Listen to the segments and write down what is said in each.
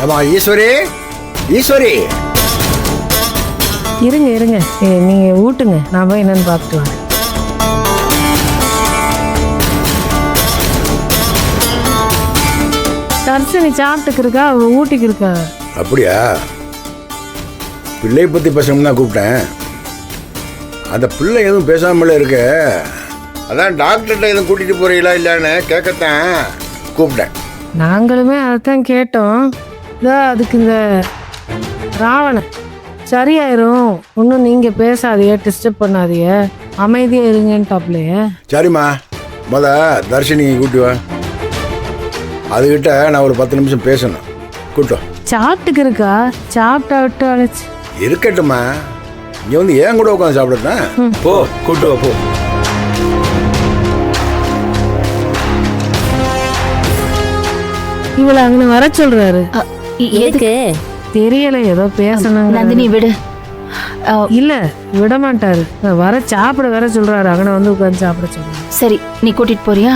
ஆமா ஈஸ்வரி, ஈஸ்வரி. இருங்க இருங்க, நீங்க ஊட்டுங்க, நான் போய் என்னன்னு பார்த்துட்டு வரேன். தர்ஷினி சாப்பிட்டுக்கு இருக்கா, அவ ஊட்டிக்கு இருக்கா. அப்படியா? பிள்ளை பற்றி பேசணும்னு தான் கூப்பிட்டேன். அந்த பிள்ளை எதுவும் பேசாமலே இருக்க, அதான் டாக்டர்கிட்ட எதுவும் கூட்டிகிட்டு போறீங்களா இல்லைன்னு கேட்கத்தான் கூப்பிட்டேன். நாங்களுமே அதைத்தான் கேட்டோம். இதான் அதுக்கு இந்த ராவணன் சரியாயிரும், ஒன்றும் நீங்கள் பேசாதீங்க, டிஸ்டர்ப் பண்ணாதீங்க, அமைதியாக இருங்கன்ட்டாப்லையே. சரிம்மா, தர்ஷினி கூட்டி வா. அதுகிட்ட நான் ஒரு 10 நிமிஷம் பேசணும். கூட்டம் சாப்பிட்டுக்கு இருக்கா, சாப்பிட்டா விட்டு அழைச்சி இருக்கட்டும்மா. இங்கே வந்து ஏன் கூட உட்காந்து சாப்பிடுறேன். போ, கூட்டு வா, போ. இவளை அங்கே வர சொல்றாரு. எதுக்கு தெரியல, ஏதோ பேசணும். நந்தினி விடு. இல்ல விட மாட்டாரு, வர சாப்பிட வேற சொல்றாரு. அங்கே வந்து உட்காந்து சாப்பிட சொல்றாரு. சரி, நீ கூட்டிட்டு போறியா?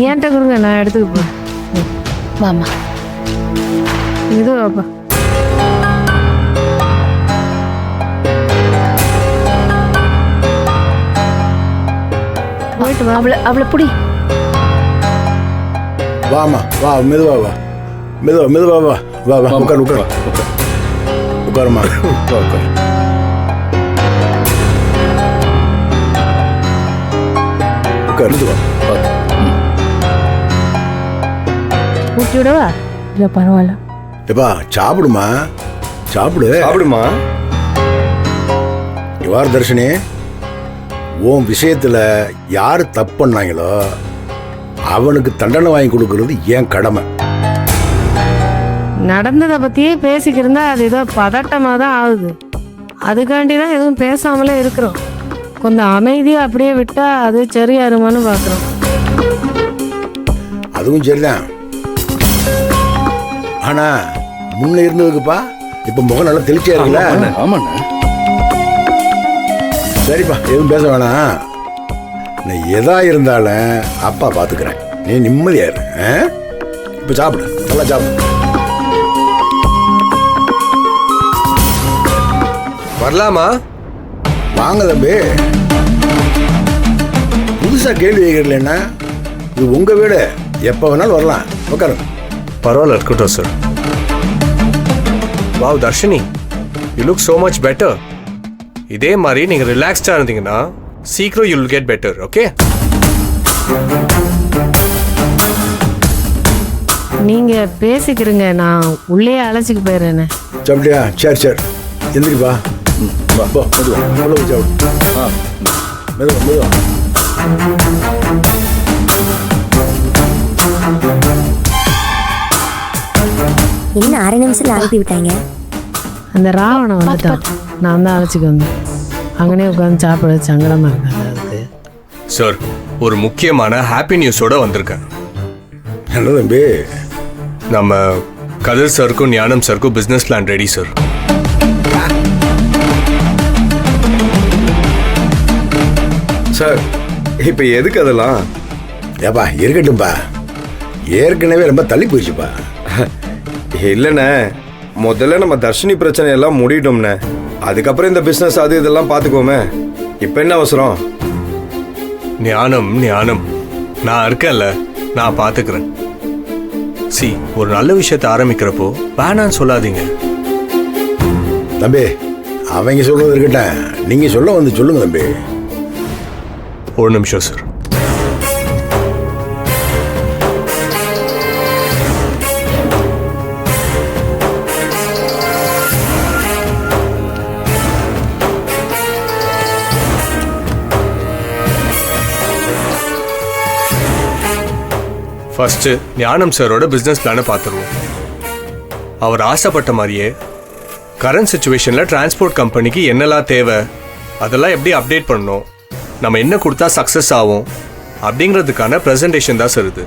ஏன்ட்ட கொடுங்க, நான் எடுத்துக்க போறேன். வாமா. இது வாப்பா. போயிட்டு வா. அவளை புடி. வாமா, வா, மெதுவா வா, மெதுவா மெதுவா வா, வா வா, உட்கார் உட்கார் உட்காருமா, உட்கார். உட்கார், மெதுவா. ஊட்டி விடவா? இல்லை பரவாயில்ல. எப்பா சாப்பிடுமா, சாப்பிடுமா. இவ்வாறு தர்ஷினி, உன் விஷயத்துல யாரு தப்பு பண்ணாங்களோ அவனுக்கு தண்டனை வாங்கி கொடுக்கறது என் கடமை. நடந்ததை பத்தியே பேசிக்கிருந்தா அது ஏதோ பதட்டமாக தான் ஆகுது. அதுக்காண்டி தான் எதுவும் பேசாமலே இருக்கிறோம். கொஞ்சம் அமைதியாக அப்படியே விட்டா அது சரியாருமான்னு பார்க்குறோம். அதுவும் சரிதான், ஆனா முன்ன இருந்ததுக்குப்பா இப்ப முகம் நல்லா தெளிச்சியா இருக்குல்ல? ஆமாண்ணா. சரிப்பா, எதுவும் பேச வேணாம். நான் எதா இருந்தாலும் அப்பா பாத்துக்கிறேன், நீ நிம்மதியா இரு. இப்ப சாப்பிடு, நல்லா சாப்பிடு. வரலாமா? வாங்க தம்பி. புதுசா கேள்வி கேட்கறலன்னா இது உங்க வீடு, எப்ப வேணாலும் வரலாம். உட்காருங்க. பரவாயில்ல, இருக்கட்டும் sir. Wow Dharshini, you look so much better. இதே மாதிரி நீங்க ரிலாக்ஸ்டா இருந்தீங்கன்னா சீக்கிரம் you will get better. Okay, நீங்க பேசிக்கிறீங்க, நான் உள்ளே அழைச்சிக்கு போயிடுறேன்னு. சாப்பிட்டியா? சரி சரி, எந்திரிப்பா. வா, போ, மெதுவா, உள்ள போய் சாப்பிடு. மெதுவா மெதுவா. என்ன 1/2 நிமிஷத்துல அனுப்பி விட்டாங்க? அந்த ராவணன் வந்துட்டான், நான் தான் அழைச்சிக்கு வந்தேன். அங்கனே உட்காந்து சாப்பிட சங்கடமா இருக்காது அதுக்கு. சார், ஒரு முக்கியமான ஹாப்பி நியூஸோட வந்திருக்கேன். என்ன தம்பி? நம்ம கதிர் சருக்கும் ஞானம் சருக்கும் business plan ready sir. Sir, இப்ப எதுக்கு அதெல்லாம்? ஏப்பா இருக்கட்டும்பா, ஏற்கனவே ரொம்ப தள்ளி போயிடுச்சுப்பா. இல்லைண்ணே, முதல்ல நம்ம தர்ஷினி பிரச்சனை எல்லாம் முடிட்டோம்ண்ணே, அதுக்கப்புறம் இந்த பிசினஸ் அது இதெல்லாம் பார்த்துக்கோமே. இப்போ என்ன அவசரம்? ஞானம் ஞானம், நான் இருக்கேன்ல, நான் பார்த்துக்கிறேன். சி, ஒரு நல்ல விஷயத்தை ஆரம்பிக்கிறப்போ வேணான்னு சொல்லாதீங்க. தம்பி, அவங்க சொல்றது இருக்கட்டும், நீங்க சொல்ல வந்து சொல்லுங்க தம்பி. ஒரு நிமிஷம் சார். ஃபர்ஸ்ட் ஞானம் சாரோட பிசினஸ் பிளானை பார்த்துருவோம். அவர் ஆசைப்பட்ட மாதிரியே கரண்ட் சுச்சுவேஷனில் டிரான்ஸ்போர்ட் கம்பெனிக்கு என்னெல்லாம் தேவை, அதெல்லாம் எப்படி அப்டேட் பண்ணணும், நம்ம என்ன கொடுத்தா சக்ஸஸ் ஆகும் அப்படிங்கிறதுக்கான ப்ரெசன்டேஷன் தான் சார் இது.